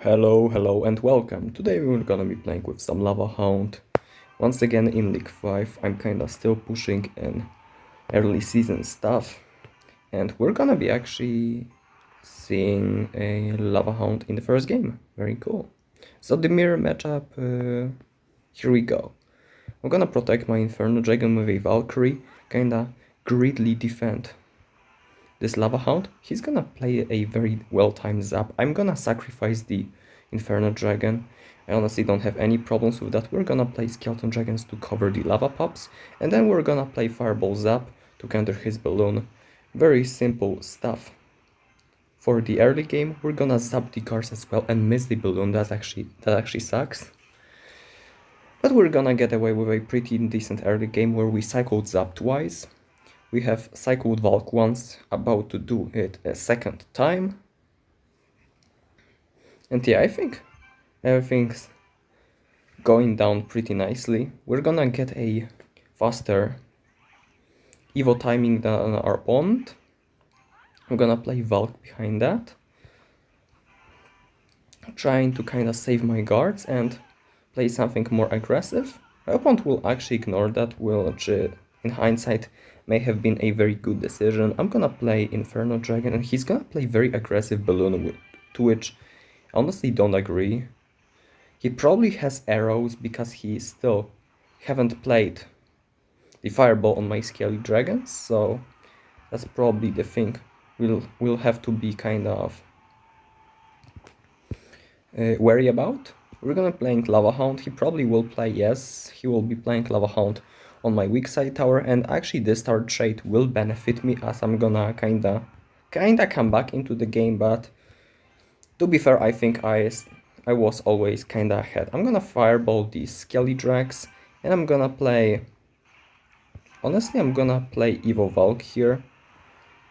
Hello and welcome. Today we're gonna be playing with some Lava Hound. Once again in League 5, I'm kinda still pushing in early season stuff. And we're gonna be actually seeing a Lava Hound in the first game. Very cool. So the mirror matchup, here we go. I'm gonna protect my Inferno Dragon with a Valkyrie, kinda greedily defend this Lava Hound. He's gonna play a very well-timed zap. I'm gonna sacrifice the Inferno Dragon. I honestly don't have any problems with that. We're gonna play Skeleton Dragons to cover the Lava Pops, and then we're gonna play Fireball Zap to counter his balloon. Very simple stuff. For the early game, we're gonna zap the cards as well and miss the balloon. That actually sucks. But we're gonna get away with a pretty decent early game where we cycled zap twice. We have cycled Valk once, about to do it a second time. And yeah, I think everything's going down pretty nicely. We're gonna get a faster Evo timing than our opponent. I'm gonna play Valk behind that, trying to kinda save my guards and play something more aggressive. My opponent will actually ignore that, which in hindsight may have been a very good decision. I'm gonna play Inferno Dragon and he's gonna play very aggressive Balloon, to which I honestly don't agree. He probably has arrows because he still haven't played the Fireball on my Scaly Dragons, so that's probably the thing we'll have to be kind of wary about. We're gonna playing Lava Hound. He probably will play, yes, he will be playing Lava Hound on my weak side tower, and actually this tower trade will benefit me as I'm gonna kinda come back into the game, but to be fair, I think I was always kinda ahead. I'm gonna Fireball these Skelly Drags, and I'm gonna play... Honestly, I'm gonna play Evo Valk here,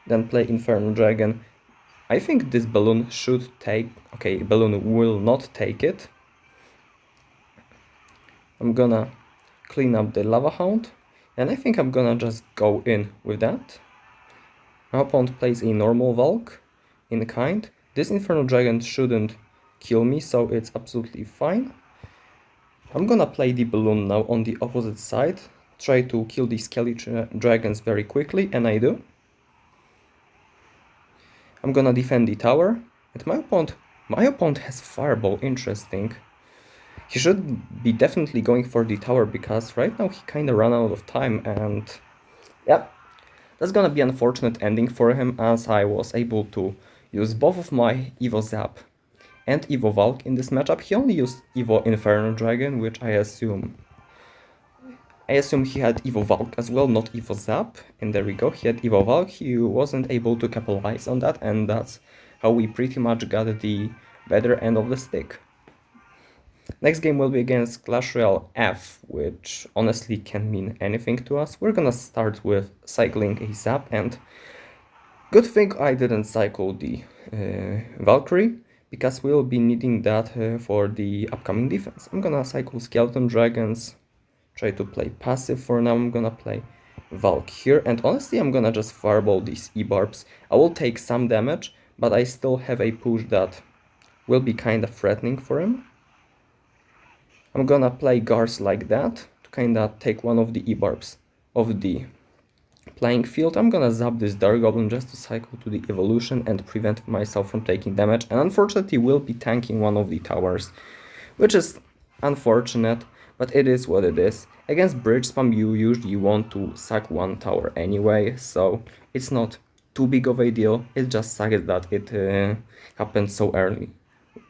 then play Inferno Dragon. I think this balloon should take... Okay, balloon will not take it. I'm gonna clean up the Lava Hound, and I think I'm gonna just go in with that. My opponent plays a normal Valk in kind. This Inferno Dragon shouldn't kill me, so it's absolutely fine. I'm gonna play the balloon now on the opposite side, try to kill these Skelly Dragons very quickly, and I do. I'm gonna defend the tower, and my opponent has Fireball, interesting. He should be definitely going for the tower because right now he kinda ran out of time, and yeah, that's gonna be an unfortunate ending for him as I was able to use both of my Evo Zap and Evo Valk in this matchup. He only used Evo Inferno Dragon, which I assume he had Evo Valk as well, not Evo Zap, and there we go, he had Evo Valk. He wasn't able to capitalize on that, and that's how we pretty much got the better end of the stick. Next game will be against Clash Royale F, which honestly can mean anything to us. We're gonna start with cycling a Zap, and good thing I didn't cycle the Valkyrie, because we'll be needing that for the upcoming defense. I'm gonna cycle Skeleton Dragons, try to play passive for now. I'm gonna play Valk here, and honestly I'm gonna just Fireball these Ebarbs. I will take some damage, but I still have a push that will be kinda threatening for him. I'm gonna play guards like that to kinda take one of the Ebarbs of the playing field. I'm gonna zap this Dark Goblin just to cycle to the evolution and prevent myself from taking damage, and unfortunately will be tanking one of the towers, which is unfortunate, but it is what it is. Against bridge spam you usually want to sack one tower anyway, so it's not too big of a deal. It just sucks that it happened so early.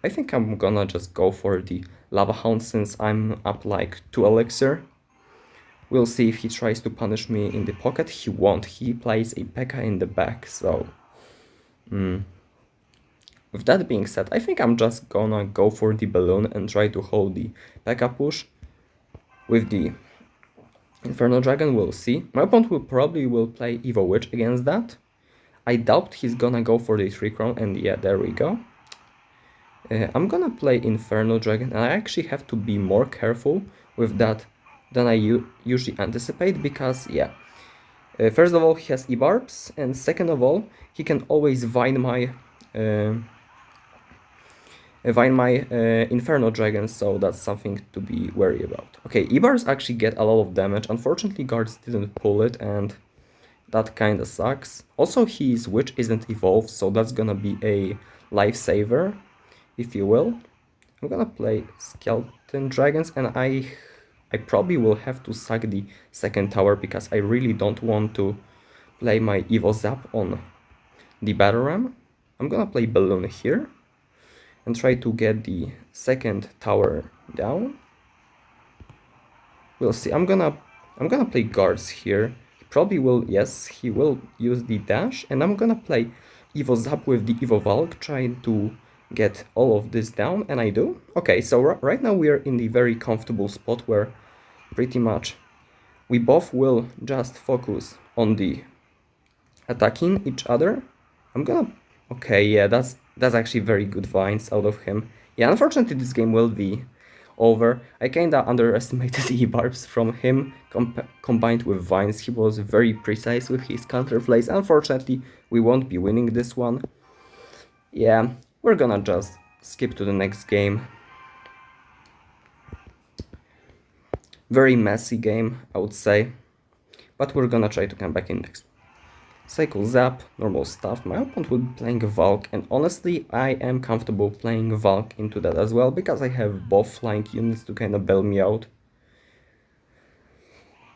I think I'm gonna just go for the Lava Hound since I'm up like 2 elixir. We'll see if he tries to punish me in the pocket. He won't. He plays a P.E.K.K.A in the back, so... With that being said, I think I'm just gonna go for the balloon and try to hold the P.E.K.K.A push. With the Inferno Dragon, we'll see. My opponent will probably play Evo Witch against that. I doubt he's gonna go for the 3 crown, and yeah, there we go. I'm gonna play Inferno Dragon, and I actually have to be more careful with that than I usually anticipate, because yeah, first of all he has Ebarbs, and second of all he can always vine my Vine my Inferno Dragon, so that's something to be wary about. Okay, Ebarbs actually get a lot of damage. Unfortunately, guards didn't pull it, and that kinda sucks. Also, his Witch isn't evolved, so that's gonna be a lifesaver, if you will. I'm gonna play Skeleton Dragons, and I probably will have to sack the second tower because I really don't want to play my Evil Zap on the Battle Ram. I'm gonna play Balloon here and try to get the second tower down. We'll see. I'm gonna play guards here. He probably will, yes, he will use the dash, and I'm gonna play Evo Zap with the Evo Valk, trying to get all of this down, and I do. Okay, so right now we are in the very comfortable spot where pretty much we both will just focus on the attacking each other. I'm gonna... Okay, yeah, that's actually very good vines out of him. Yeah, unfortunately this game will be over. I kinda underestimated the Ebarbs from him combined with vines. He was very precise with his counterplays. Unfortunately, we won't be winning this one. Yeah, we're gonna just skip to the next game. Very messy game, I would say. But we're gonna try to come back in next. Cycle Zap, normal stuff. My opponent will be playing Valk, and honestly, I am comfortable playing Valk into that as well, because I have both flying units to kind of bail me out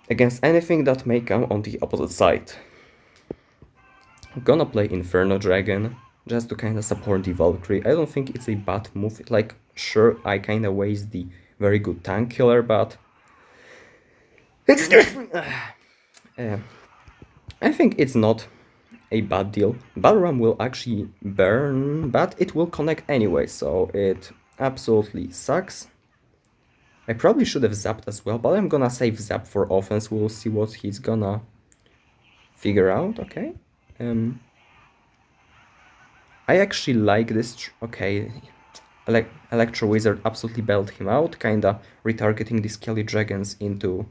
against anything that may come on the opposite side. I'm gonna play Inferno Dragon, just to kind of support the Valkyrie. I don't think it's a bad move. Like, sure, I kind of waste the very good tank killer, but... I think it's not a bad deal. Battle Ram will actually burn, but it will connect anyway, so it absolutely sucks. I probably should have zapped as well, but I'm gonna save zap for offense. We'll see what he's gonna figure out, okay? I actually like this... Okay, Electro Wizard absolutely bailed him out, kinda retargeting the Skelly Dragons into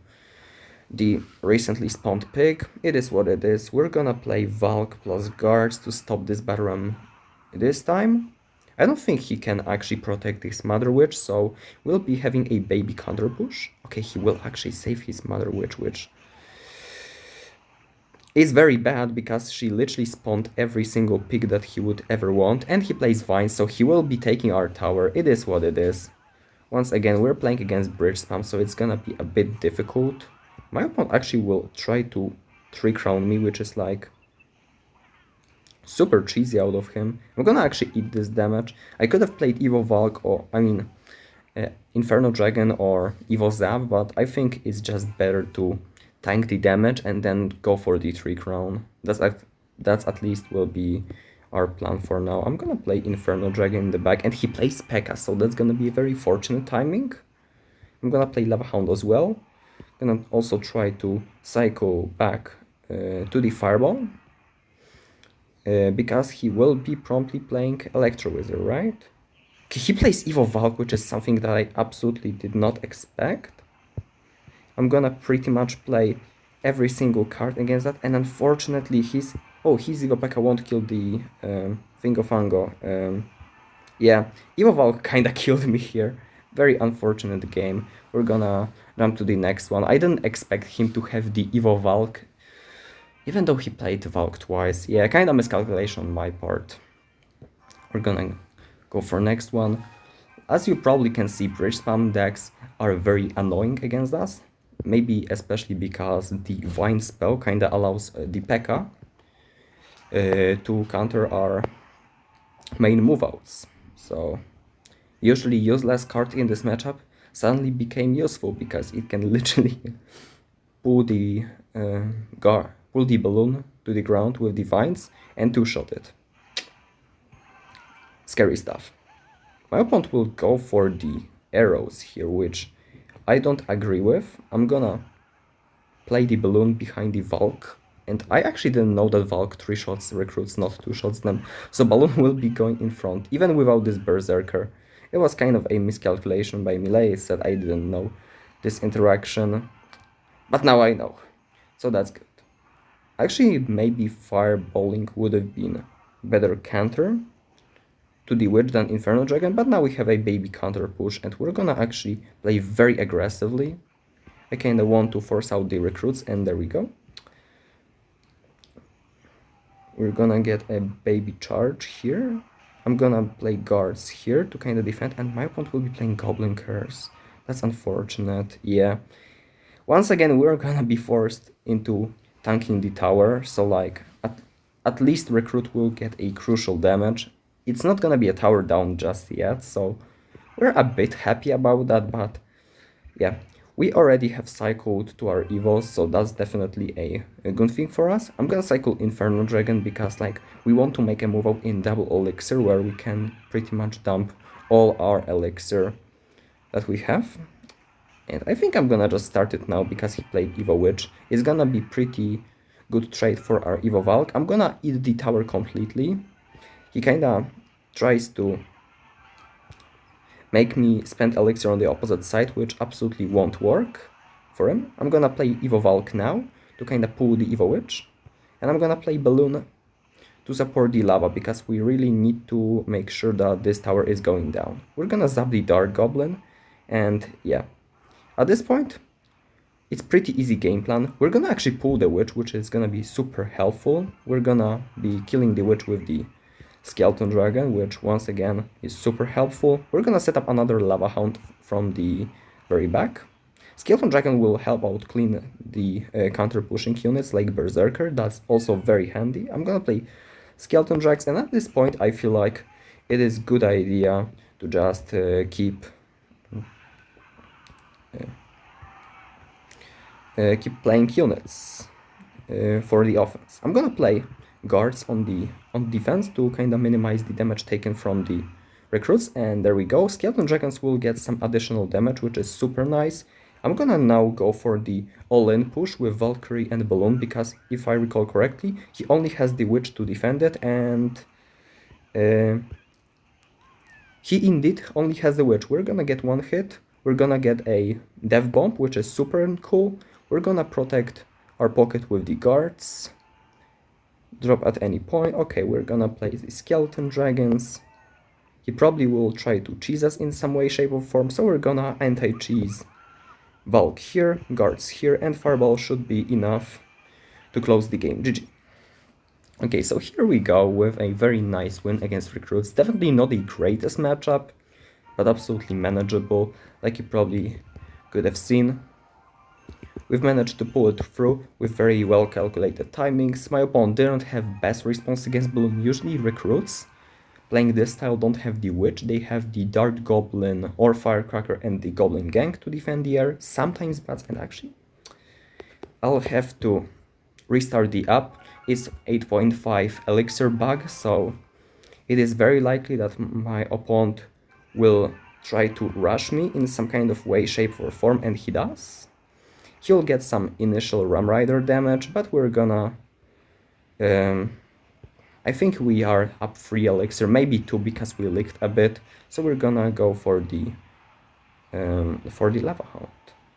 the recently spawned pig. It is what it is. We're gonna play Valk plus guards to stop this Battle Ram this time. I don't think he can actually protect this Mother Witch, so we'll be having a baby counter push. Okay, he will actually save his Mother Witch, which is very bad because she literally spawned every single pig that he would ever want, and he plays Vines, so he will be taking our tower. It is what it is. Once again, we're playing against bridge spam, so it's gonna be a bit difficult. My opponent actually will try to 3-crown me, which is like super cheesy out of him. I'm gonna actually eat this damage. I could have played Evo Valk or, Inferno Dragon or Evo Zap, but I think it's just better to tank the damage and then go for the 3-crown. That's at least will be our plan for now. I'm gonna play Inferno Dragon in the back, and he plays P.E.K.K.A, so that's gonna be a very fortunate timing. I'm gonna play Lava Hound as well. Gonna also try to cycle back to the Fireball, because he will be promptly playing Electro Wizard, right? He plays Evo Valk, which is something that I absolutely did not expect. I'm gonna pretty much play every single card against that, and unfortunately his Evo P.E.K.K.A won't kill the Thingofango. Yeah, Evo Valk kinda killed me here. Very unfortunate game. We're gonna jump to the next one. I didn't expect him to have the Evo Valk, even though he played Valk twice. Yeah, kinda miscalculation on my part. We're gonna go for next one. As you probably can see, bridge spam decks are very annoying against us. Maybe especially because the Vine spell kinda allows the P.E.K.K.A to counter our main move outs. So usually useless card in this matchup suddenly became useful because it can literally pull the balloon to the ground with the vines and two-shot it. Scary stuff. My opponent will go for the arrows here, which I don't agree with. I'm gonna play the balloon behind the Valk, and I actually didn't know that Valk 3-shots recruits, not 2-shots them, so balloon will be going in front, even without this Berserker. It was kind of a miscalculation by Melee, said I didn't know this interaction, but now I know, so that's good. Actually, maybe Fireballing would have been better counter, to the Witch than Inferno Dragon, but now we have a baby counter push and we're gonna actually play very aggressively. I kinda want to force out the recruits and there we go. We're gonna get a baby charge here. I'm gonna play guards here to kinda defend and my opponent will be playing Goblin Curse. That's unfortunate, yeah. Once again, we're gonna be forced into tanking the tower, so like at least recruit will get a crucial damage. It's not gonna be a tower down just yet, so we're a bit happy about that, but yeah, we already have cycled to our evils, so that's definitely a good thing for us. I'm gonna cycle Inferno Dragon because like we want to make a move out in double elixir where we can pretty much dump all our elixir that we have. And I think I'm gonna just start it now because he played Evo Witch. It's gonna be pretty good trade for our Evo Valk. I'm gonna eat the tower completely. He kinda tries to make me spend elixir on the opposite side, which absolutely won't work for him. I'm gonna play Evo Valk now to kinda pull the Evo Witch. And I'm gonna play Balloon to support the lava because we really need to make sure that this tower is going down. We're gonna zap the Dark Goblin and yeah. At this point, it's pretty easy game plan. We're gonna actually pull the Witch, which is gonna be super helpful. We're gonna be killing the Witch with the Skeleton Dragon, which once again is super helpful. We're gonna set up another Lava Hound from the very back. Skeleton Dragon will help out clean the counter-pushing units like Berserker. That's also very handy. I'm gonna play Skeleton Drags, and at this point I feel like it is good idea to just keep playing units for the offense. I'm gonna play guards on defense to kind of minimize the damage taken from the recruits, and there we go. Skeleton Dragons will get some additional damage, which is super nice. I'm gonna now go for the all-in push with Valkyrie and Balloon because if I recall correctly, he only has the Witch to defend it, and he indeed only has the Witch. We're gonna get one hit. We're gonna get a Death Bomb, which is super cool. We're gonna protect our pocket with the guards. Drop at any point. Okay, we're gonna play the Skeleton Dragons. He probably will try to cheese us in some way, shape or form, so we're gonna anti-cheese Valk here, guards here, and Fireball should be enough to close the game. GG. Okay, so here we go with a very nice win against Recruits. Definitely not the greatest matchup, but absolutely manageable, like you probably could have seen. We've managed to pull it through with very well calculated timings. My opponent didn't have best response against Balloon. Usually Recruits playing this style don't have the Witch, they have the Dart Goblin or Firecracker and the Goblin Gang to defend the air. Sometimes bats, and actually I'll have to restart the app. It's 8.5 elixir bug, so it is very likely that my opponent will try to rush me in some kind of way, shape or form, and he does. He'll get some initial Ram Rider damage, but we're gonna... I think we are up 3 elixir, maybe 2 because we leaked a bit, so we're gonna go for the Lava Hound.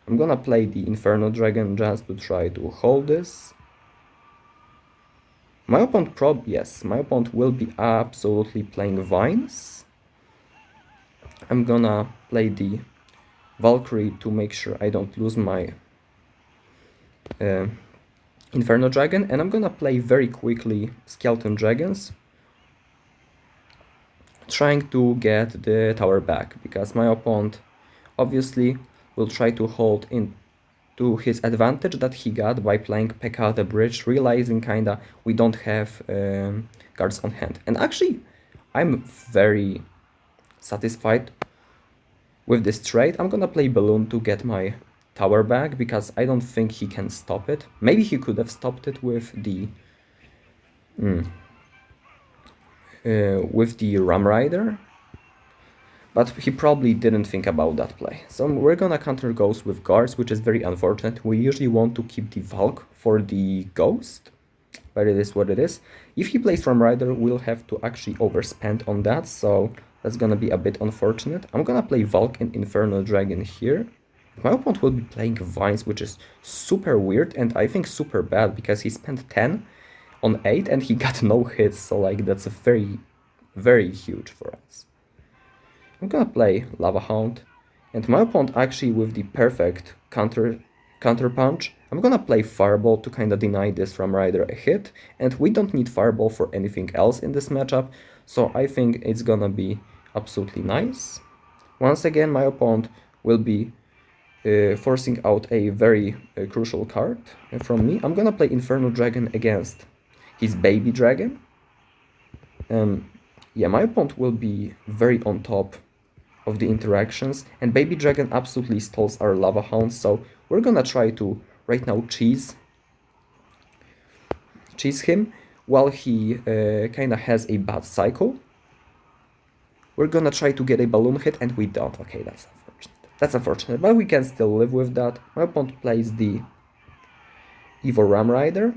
I'm gonna play the Inferno Dragon just to try to hold this. My opponent will be absolutely playing Vines. I'm gonna play the Valkyrie to make sure I don't lose my Inferno Dragon, and I'm gonna play very quickly Skeleton Dragons, trying to get the tower back, because my opponent obviously will try to hold in to his advantage that he got by playing P.E.K.K.A the bridge, realizing kinda we don't have cards on hand. And actually, I'm very satisfied with this trade. I'm gonna play Balloon to get my tower back, because I don't think he can stop it. Maybe he could have stopped it with the Ram Rider, but he probably didn't think about that play. So we're gonna counter Ghost with guards, which is very unfortunate. We usually want to keep the Valk for the Ghost, but it is what it is. If he plays Ram Rider, we'll have to actually overspend on that, so that's gonna be a bit unfortunate. I'm gonna play Valk and Inferno Dragon here. My opponent will be playing Vines, which is super weird and I think super bad, because he spent 10 on 8 and he got no hits, so like that's a very very huge for us. I'm gonna play Lava Hound, and my opponent actually with the perfect counter punch. I'm gonna play Fireball to kinda deny this Ram Rider a hit, and we don't need Fireball for anything else in this matchup, so I think it's gonna be absolutely nice. Once again, my opponent will be forcing out a very crucial card from me. I'm gonna play Inferno Dragon against his baby dragon. Yeah, my opponent will be very on top of the interactions, and baby dragon absolutely stalls our Lava Hound, so we're gonna try to right now cheese him while he kinda has a bad cycle. We're gonna try to get a balloon hit, and we don't. Okay, that's unfortunate. That's unfortunate, but we can still live with that. My opponent plays the Evo Ram Rider.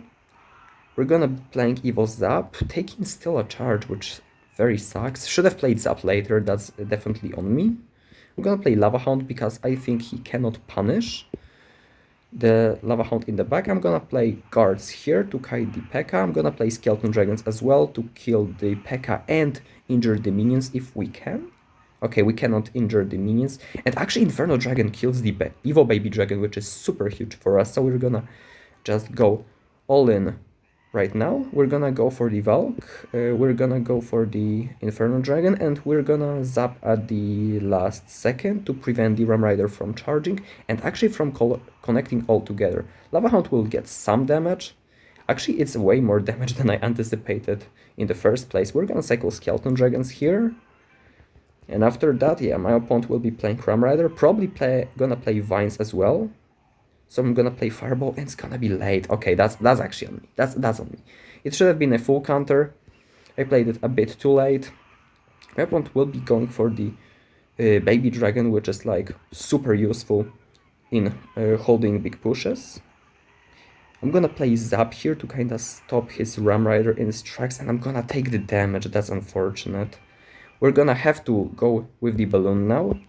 We're gonna be playing Evo Zap, taking still a charge, which very sucks. Should have played Zap later, that's definitely on me. I'm gonna play Lava Hound because I think he cannot punish the Lava Hound in the back. I'm gonna play guards here to kite the P.E.K.K.A. I'm gonna play Skeleton Dragons as well to kill the P.E.K.K.A and injure the minions if we can. Okay, we cannot injure the minions. And actually Inferno Dragon kills the Evo Baby Dragon, which is super huge for us. So we're gonna just go all in right now. We're gonna go for the Valk, we're gonna go for the Inferno Dragon, and we're gonna zap at the last second to prevent the Ram Rider from charging and actually from connecting all together. Lava Hound will get some damage. Actually, it's way more damage than I anticipated in the first place. We're gonna cycle Skeleton Dragons here. And after that, yeah, my opponent will be playing Ram Rider, probably gonna play Vines as well. So I'm gonna play Fireball, and it's gonna be late. Okay, that's actually on me. That's on me. It should have been a full counter. I played it a bit too late. My opponent will be going for the Baby Dragon, which is like super useful in holding big pushes. I'm gonna play Zap here to kinda stop his Ram Rider in his tracks, and I'm gonna take the damage. That's unfortunate. We're gonna have to go with the balloon now.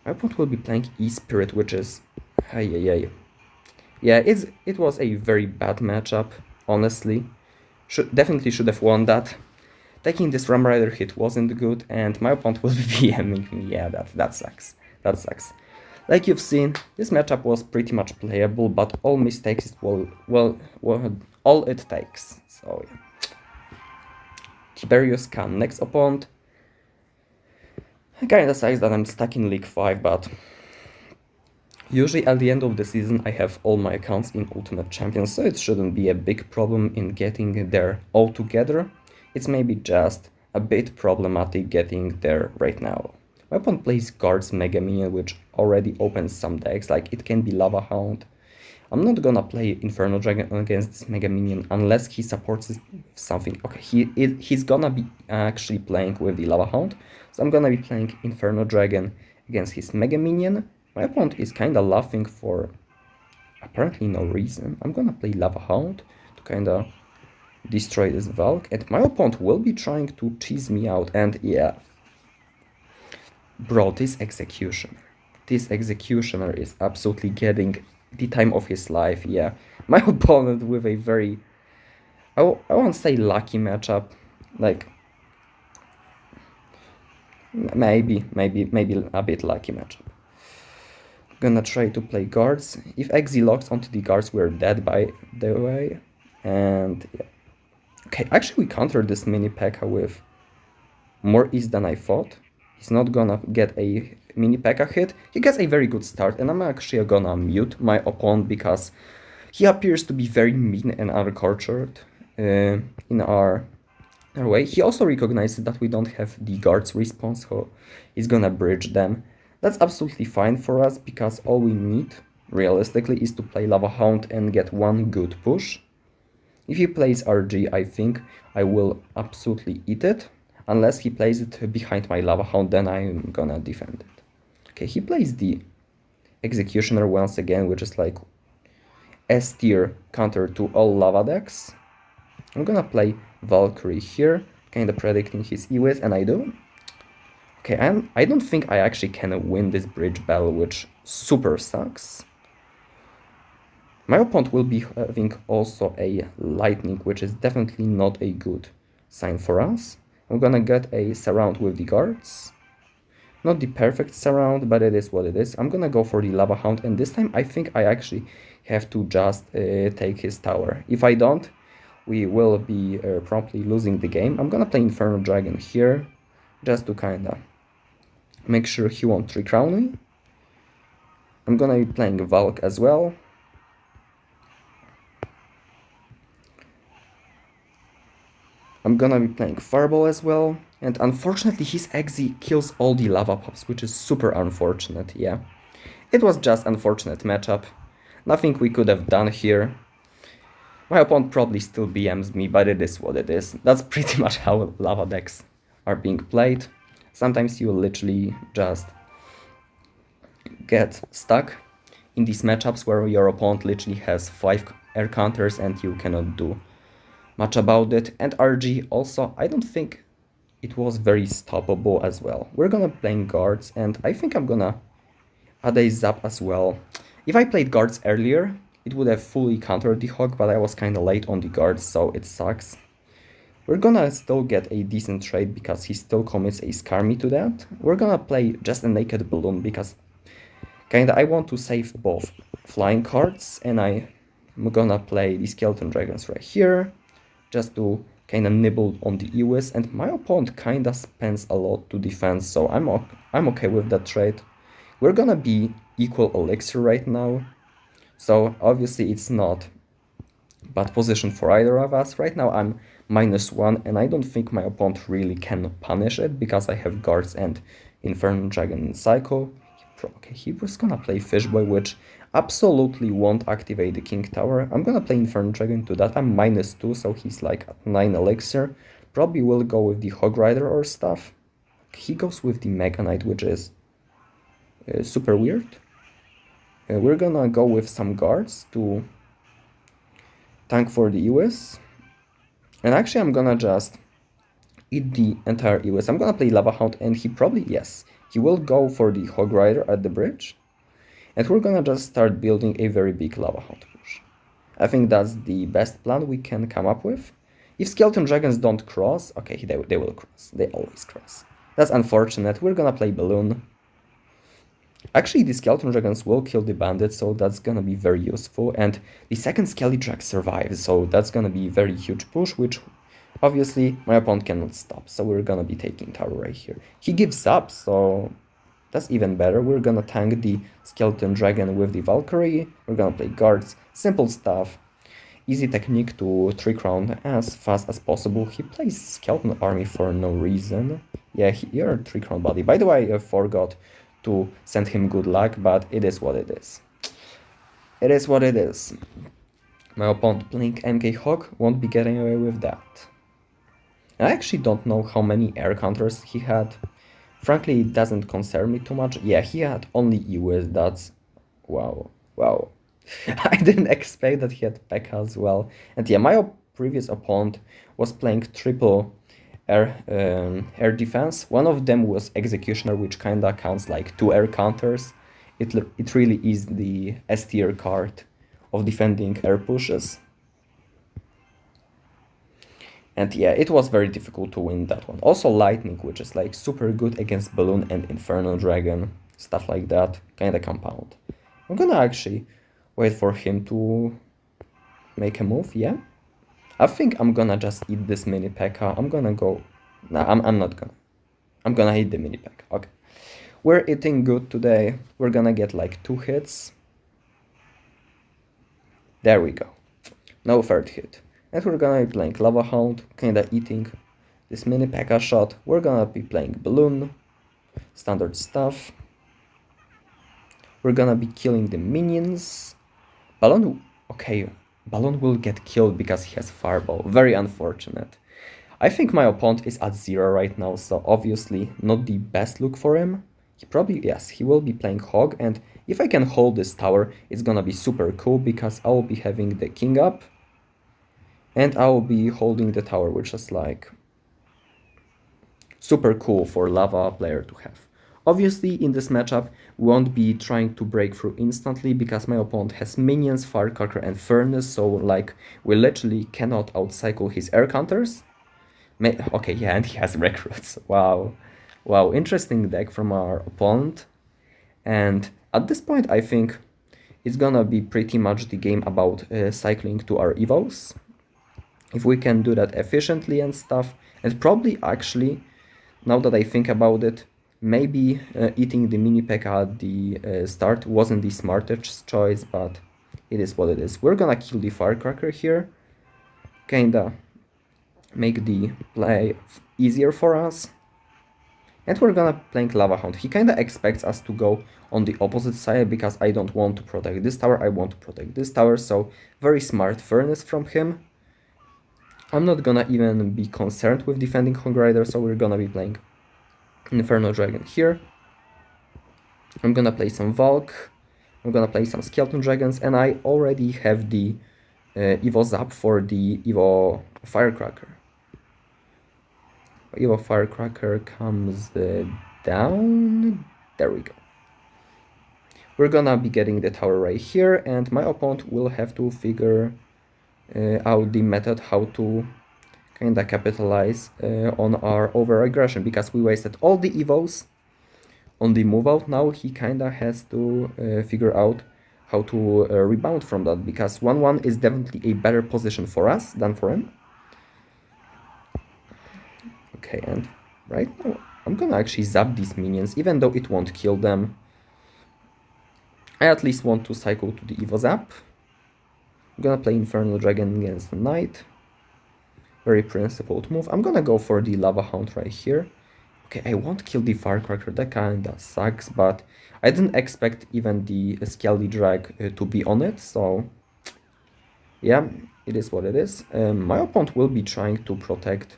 My opponent will be playing E-Spirit, which is... Yeah, it was a very bad matchup, honestly. Definitely should have won that. Taking this Ram Rider hit wasn't good, and my opponent will be BMing me. Yeah, that sucks. That sucks. Like you've seen, this matchup was pretty much playable, but all mistakes is all it takes. So yeah. Tiberius Khan, next opponent. Kinda sucks that I'm stuck in League 5, but usually at the end of the season I have all my accounts in Ultimate Champions, so it shouldn't be a big problem in getting there all together. It's maybe just a bit problematic getting there right now. My opponent plays guards Mega Minion, which already opens some decks, like it can be Lava Hound. I'm not gonna play Inferno Dragon against this Mega Minion unless he supports something. Okay, he's gonna be actually playing with the Lava Hound, so I'm gonna be playing Inferno Dragon against his Mega Minion. My opponent is kinda laughing for apparently no reason. I'm gonna play Lava Hound to kinda destroy this Valk, and my opponent will be trying to cheese me out, and yeah. Bro, this Executioner is absolutely getting the time of his life, yeah. My opponent with a very, I won't say lucky matchup, like, maybe a bit lucky matchup. Gonna try to play guards. If Exe locks onto the guards, we're dead by the way, and yeah. Okay, actually we countered this mini P.E.K.K.A with more ease than I thought. He's not gonna get a mini P.E.K.K.A hit. He gets a very good start, and I'm actually gonna mute my opponent because he appears to be very mean and uncultured in our way. He also recognizes that we don't have the guards response, so he's gonna bridge them. That's absolutely fine for us because all we need, realistically, is to play Lava Hound and get one good push. If he plays RG, I think I will absolutely eat it. Unless he plays it behind my Lava Hound, then I'm gonna defend it. Okay, he plays the Executioner once again, which is like S tier counter to all Lava decks. I'm gonna play Valkyrie here, kinda predicting his E-Wiz, and I do. Okay, I don't think I actually can win this bridge battle, which super sucks. My opponent will be having also a Lightning, which is definitely not a good sign for us. I'm gonna get a surround with the guards. Not the perfect surround, but it is what it is. I'm gonna go for the Lava Hound, and this time I think I actually have to just take his tower. If I don't, we will be promptly losing the game. I'm gonna play Inferno Dragon here, just to kinda make sure he won't 3-crown me. I'm gonna be playing Valk as well. I'm gonna be playing Fireball as well. And unfortunately his Exe kills all the Lava Pops, which is super unfortunate, yeah. It was just unfortunate matchup. Nothing we could have done here. My opponent probably still BMs me, but it is what it is. That's pretty much how lava decks are being played. Sometimes you literally just get stuck in these matchups where your opponent literally has 5 air counters and you cannot do much about it. And RG also, I don't think it was very stoppable as well. We're gonna play guards, and I think I'm gonna add a zap as well. If I played guards earlier, it would have fully countered the Hog, but I was kinda late on the guards, so it sucks. We're gonna still get a decent trade because he still commits a Skarmy to that. We're gonna play just a Naked Balloon because kinda I want to save both flying cards, and I'm gonna play the Skeleton Dragons right here just to kinda nibble on the EWIS, and my opponent kinda spends a lot to defend, so I'm okay with that trade. We're gonna be equal elixir right now, so obviously it's not bad position for either of us. Right now I'm -1, and I don't think my opponent really can punish it because I have guards and Inferno Dragon Cycle. Okay, he was gonna play Fishboy, which absolutely won't activate the King Tower. I'm gonna play Inferno Dragon to that. I'm -2, so he's like at 9 elixir. Probably will go with the Hog Rider or stuff. He goes with the Mega Knight, which is super weird. We're gonna go with some guards to tank for the EWIS. And actually I'm gonna just eat the entire EWIS. I'm gonna play Lava Hound, and he probably, yes, he will go for the Hog Rider at the bridge. And we're gonna just start building a very big Lava Hound push. I think that's the best plan we can come up with. If Skeleton Dragons don't cross, okay, they will cross. They always cross. That's unfortunate. We're gonna play Balloon. Actually, the Skeleton Dragons will kill the bandits, so that's gonna be very useful. And the second Skelly Drag survives, so that's gonna be a very huge push, which obviously my opponent cannot stop. So we're gonna be taking tower right here. He gives up, so that's even better. We're gonna tank the Skeleton Dragon with the Valkyrie. We're gonna play guards. Simple stuff. Easy technique to 3-crown as fast as possible. He plays Skeleton Army for no reason. Yeah, you're a 3-crown body. By the way, I forgot to send him good luck, but it is what it is. It is what it is. My opponent playing MK Hog won't be getting away with that. I actually don't know how many air counters he had. Frankly, it doesn't concern me too much. Yeah, he had only EWIS, that's... wow. I didn't expect that he had P.E.K.K.A as well. And yeah, my previous opponent was playing triple air defense. One of them was Executioner, which kinda counts like 2 air counters. It really is the S tier card of defending air pushes. And yeah, it was very difficult to win that one. Also Lightning, which is like super good against Balloon and Inferno Dragon, stuff like that, kinda compound. I'm gonna actually wait for him to make a move, yeah? I think I'm gonna just eat this mini P.E.K.K.A. I'm gonna go... Nah, I'm not gonna. I'm gonna eat the mini P.E.K.K.A. Okay. We're eating good today. We're gonna get like 2 hits. There we go. No third hit. And we're gonna be playing Lava Hound, kinda eating this mini P.E.K.K.A shot. We're gonna be playing Balloon, standard stuff. We're gonna be killing the minions. Balloon, okay, Balloon will get killed because he has Fireball. Very unfortunate. I think my opponent is at 0 right now, so obviously not the best look for him. He probably, yes, he will be playing Hog, and if I can hold this tower, it's gonna be super cool because I will be having the king up. And I will be holding the tower, which is like super cool for Lava player to have. Obviously, in this matchup, we won't be trying to break through instantly because my opponent has minions, Firecracker, and Furnace, so like we literally cannot outcycle his air counters. Okay, yeah, and he has recruits. Wow. Wow, interesting deck from our opponent. And at this point, I think it's gonna be pretty much the game about cycling to our evos. If we can do that efficiently and stuff, and probably actually, now that I think about it, maybe eating the mini P.E.K.K.A at the start wasn't the smartest choice, but it is what it is. We're gonna kill the Firecracker here, kinda make the play easier for us. And we're gonna play Lava Hound. He kinda expects us to go on the opposite side because I don't want to protect this tower, I want to protect this tower, so very smart fairness from him. I'm not gonna even be concerned with defending Hog Rider, so we're gonna be playing Inferno Dragon here. I'm gonna play some Valk, I'm gonna play some Skeleton Dragons, and I already have the Evo Zap for the Evo Firecracker. Evo Firecracker comes down. There we go. We're gonna be getting the tower right here, and my opponent will have to figure out the method how to kinda capitalize on our over-aggression, because we wasted all the evos on the move out. Now he kinda has to figure out how to rebound from that, because 1-1 is definitely a better position for us than for him. Okay, and right now I'm gonna actually zap these minions, even though it won't kill them. I at least want to cycle to the Evo Zap. I'm gonna play Infernal Dragon against the Knight. Very principled move. I'm gonna go for the Lava Hound right here. Okay, I won't kill the Firecracker, that kinda sucks, but I didn't expect even the Skelly Drag to be on it, so yeah, it is what it is. My opponent will be trying to protect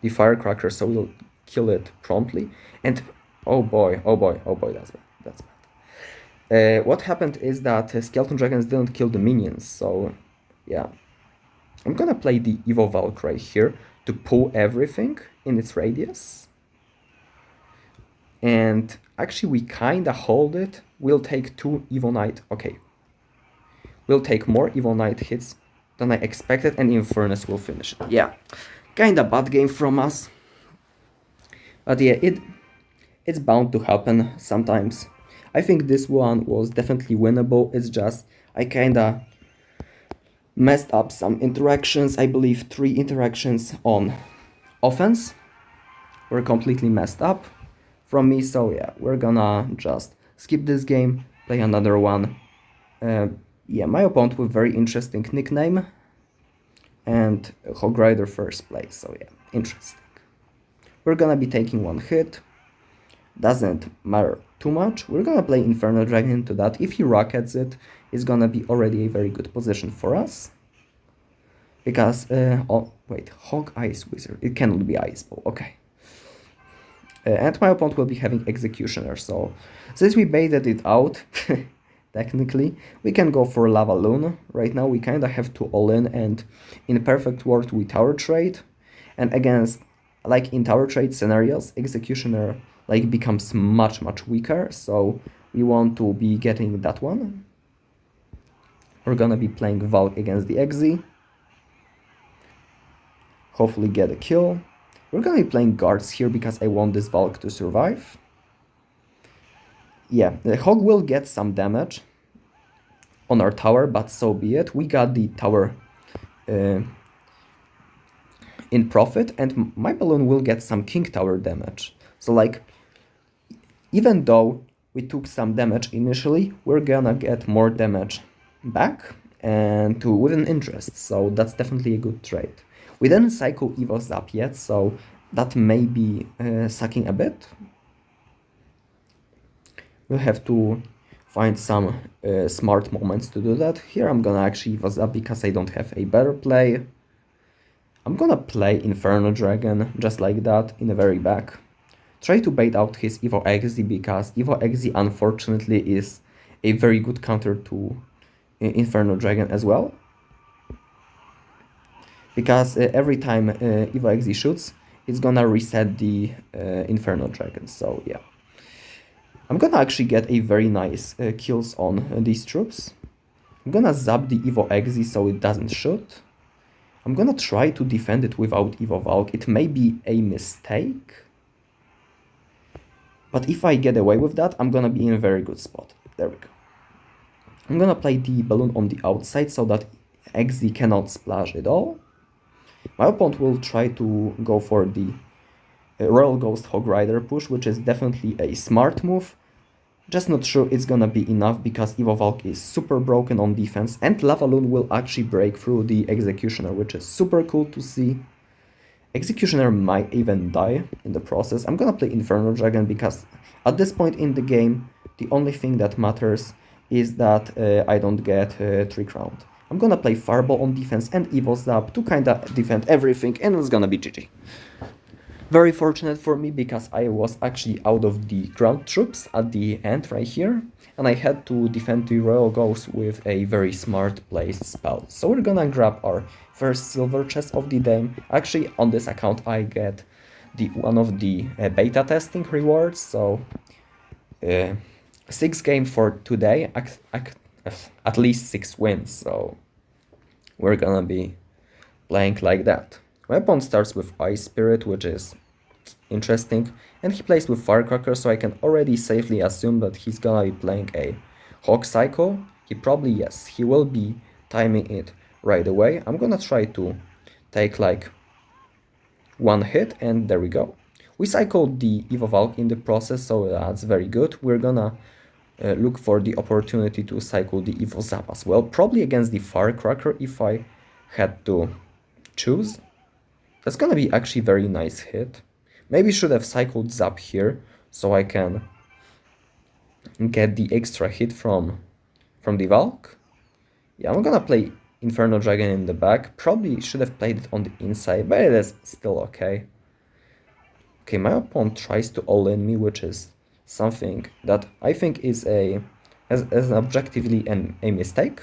the Firecracker, so we'll kill it promptly. And oh boy, oh boy, oh boy, that's bad, that's bad. What happened is that Skeleton Dragons didn't kill the minions, so yeah. I'm gonna play the Evo Valk right here to pull everything in its radius. And actually we kinda hold it. We'll take 2 Evo Knight, okay. We'll take more Evo Knight hits than I expected, and Infernus will finish it. Yeah, kinda bad game from us. But yeah, it's bound to happen sometimes. I think this one was definitely winnable. It's just I kinda messed up some interactions. I believe 3 interactions on offense were completely messed up from me. So yeah, we're gonna just skip this game, play another one. Yeah, my opponent with very interesting nickname, and Hog Rider first place. So yeah, interesting. We're gonna be taking 1 hit. Doesn't matter too much. We're gonna play Inferno Dragon into that. If he rockets it, it's gonna be already a very good position for us. Because, oh, wait, Hog Ice Wizard. It cannot be Ice Ball, okay. And my opponent will be having Executioner, so since we baited it out, technically, we can go for Lava Loon. Right now we kinda have to all in, and in perfect world we tower trade. And against, like in tower trade scenarios, Executioner like becomes much weaker, so we want to be getting that one. We're gonna be playing Valk against the Exe. Hopefully get a kill. We're gonna be playing guards here because I want this Valk to survive. Yeah, the Hog will get some damage on our tower, but so be it. We got the tower in profit, and my balloon will get some King Tower damage. So like, even though we took some damage initially, we're gonna get more damage back and with an interest, so that's definitely a good trade. We didn't cycle Evo Zap yet, so that may be sucking a bit. We'll have to find some smart moments to do that. Here I'm gonna actually Evo Zap because I don't have a better play. I'm gonna play Inferno Dragon just like that in the very back. Try to bait out his Evo Exe because Evo Exe unfortunately is a very good counter to Inferno Dragon as well. Because every time Evo Exe shoots, it's gonna reset the Inferno Dragon, so yeah. I'm gonna actually get a very nice kills on these troops. I'm gonna zap the Evo Exe so it doesn't shoot. I'm gonna try to defend it without Evo Valk. It may be a mistake, but if I get away with that, I'm gonna be in a very good spot. There we go. I'm gonna play the balloon on the outside so that XZ cannot splash at all. My opponent will try to go for the Royal Ghost Hog Rider push, which is definitely a smart move. Just not sure it's gonna be enough because Evo Valk is super broken on defense and Lava Loon will actually break through the Executioner, which is super cool to see. Executioner might even die in the process. I'm gonna play Inferno Dragon because at this point in the game, the only thing that matters is that I don't get Trick Round. I'm gonna play Fireball on defense and Evo Zap to kinda defend everything and it's gonna be GG. Very fortunate for me because I was actually out of the ground troops at the end right here and I had to defend the Royal Ghost with a very smart placed spell. So we're gonna grab our first silver chest of the day. Actually on this account I get one of the beta testing rewards, so 6 games for today, at least 6 wins, so we're gonna be playing like that. My opponent starts with Ice Spirit, which is interesting, and he plays with Firecracker, so I can already safely assume that he's gonna be playing a Hog Cycle. He probably, yes, he will be timing it right away. I'm gonna try to take like one hit, and there we go. We cycled the Evo Valk in the process, so that's very good. We're gonna look for the opportunity to cycle the Evo Zap as well, probably against the Firecracker if I had to choose. That's gonna be actually very nice hit. Maybe should have cycled Zap here so I can get the extra hit from the Valk. Yeah, I'm gonna play Inferno Dragon in the back. Probably should have played it on the inside, but it is still okay. Okay, my opponent tries to all-in me, which is something that I think is as objectively a mistake.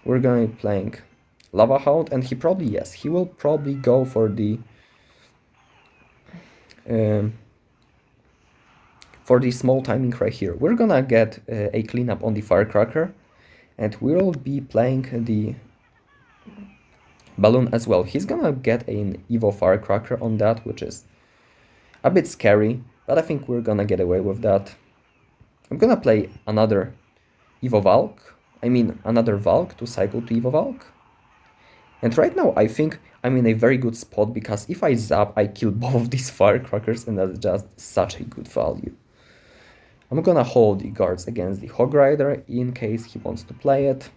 We're gonna be playing Lava Hound, and he probably, yes, he will probably go for the small timing right here. We're gonna get a cleanup on the Firecracker, and we'll be playing the Balloon as well. He's gonna get an Evo Firecracker on that, which is a bit scary, but I think we're gonna get away with that. I'm gonna play another Evo Valk, another Valk to cycle to Evo Valk. And right now I think I'm in a very good spot because if I zap, I kill both of these Firecrackers and that's just such a good value. I'm gonna hold the guards against the Hog Rider in case he wants to play it.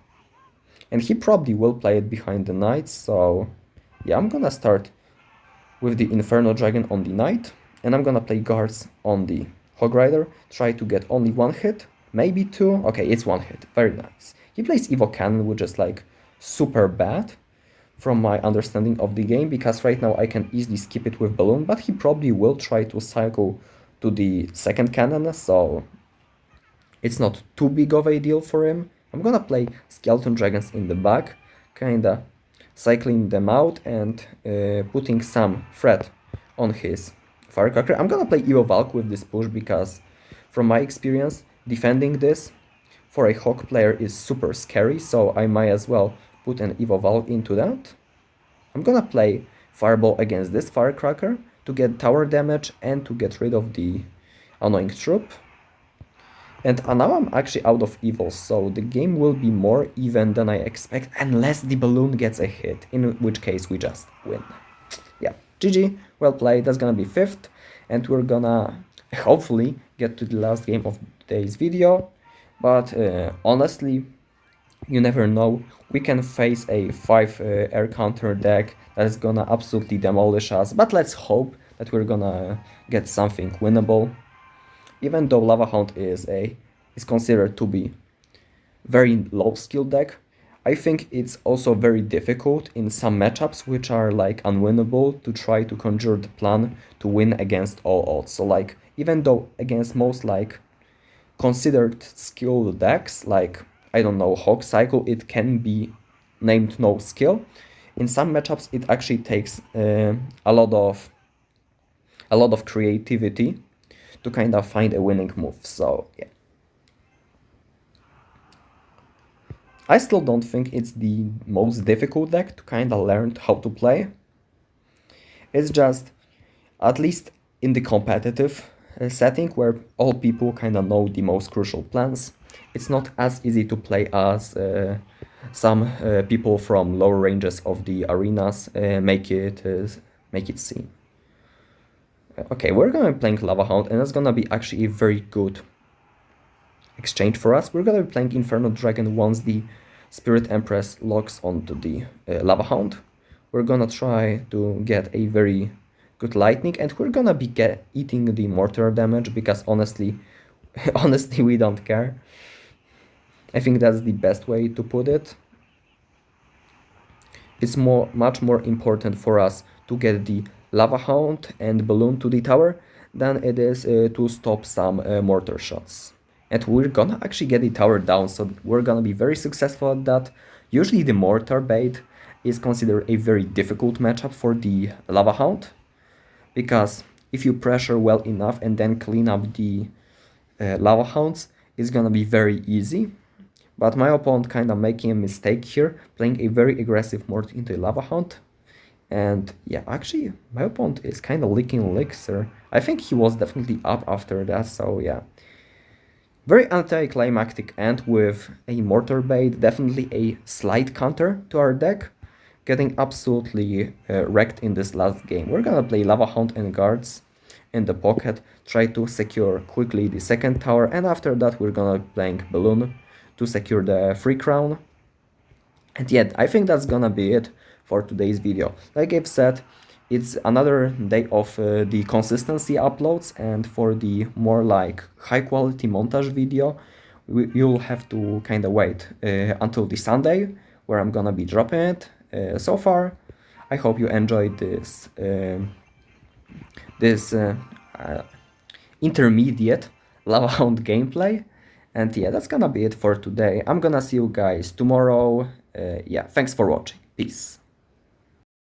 And he probably will play it behind the Knights, so yeah, I'm gonna start with the Inferno Dragon on the Knight. And I'm gonna play guards on the Hog Rider, try to get only one hit, maybe two. Okay, it's one hit, very nice. He plays Evo Cannon, which is like super bad from my understanding of the game, because right now I can easily skip it with Balloon, but he probably will try to cycle to the second cannon, so it's not too big of a deal for him. I'm gonna play Skeleton Dragons in the back, kinda cycling them out and putting some threat on his Firecracker. I'm gonna play Evo Valk with this push because from my experience, defending this for a Hog player is super scary, so I might as well put an Evo Valk into that. I'm gonna play Fireball against this Firecracker to get tower damage and to get rid of the annoying troop. And now I'm actually out of evils, so the game will be more even than I expect, unless the balloon gets a hit, in which case we just win. Yeah, GG, well played, that's gonna be 5th, and we're gonna hopefully get to the last game of today's video, but honestly, you never know, we can face a 5 air counter deck that is gonna absolutely demolish us, but let's hope that we're gonna get something winnable. Even though Lava Hound is considered to be very low skill deck, I think it's also very difficult in some matchups which are like unwinnable to try to conjure the plan to win against all odds. So like even though against most like considered skilled decks, like I don't know, Hog Cycle, it can be named no skill. In some matchups it actually takes a lot of creativity to kind of find a winning move, so yeah. I still don't think it's the most difficult deck to kind of learn how to play. It's just, at least in the competitive setting where all people kind of know the most crucial plans, it's not as easy to play as some people from lower ranges of the arenas make it seem. Okay, we're gonna be playing Lava Hound, and that's gonna be actually a very good exchange for us. We're gonna be playing Inferno Dragon once the Spirit Empress locks onto the Lava Hound. We're gonna try to get a very good lightning, and we're gonna be eating the mortar damage because honestly, honestly we don't care. I think that's the best way to put it. It's much more important for us to get the Lava Hound and Balloon to the tower than it is to stop some mortar shots. And we're gonna actually get the tower down, so we're gonna be very successful at that. Usually the Mortar Bait is considered a very difficult matchup for the Lava Hound, because if you pressure well enough and then clean up the Lava Hounds, it's gonna be very easy. But my opponent kind of making a mistake here, playing a very aggressive Mortar into a Lava Hound. And yeah, actually, my opponent is kind of leaking elixir. I think he was definitely up after that, so yeah. Very anticlimactic end with a Mortar Bait, definitely a slight counter to our deck. Getting absolutely wrecked in this last game. We're gonna play Lava Hound and Guards in the pocket, try to secure quickly the second tower, and after that we're gonna be playing Balloon to secure the free crown. And yet, I think that's gonna be it for today's video. Like I've said, it's another day of the consistency uploads, and for the more like high quality montage video, you'll have to kind of wait until the Sunday where I'm gonna be dropping it. So far, I hope you enjoyed this intermediate Lava Hound gameplay. And yeah, that's gonna be it for today. I'm gonna see you guys tomorrow. Yeah, thanks for watching. Peace.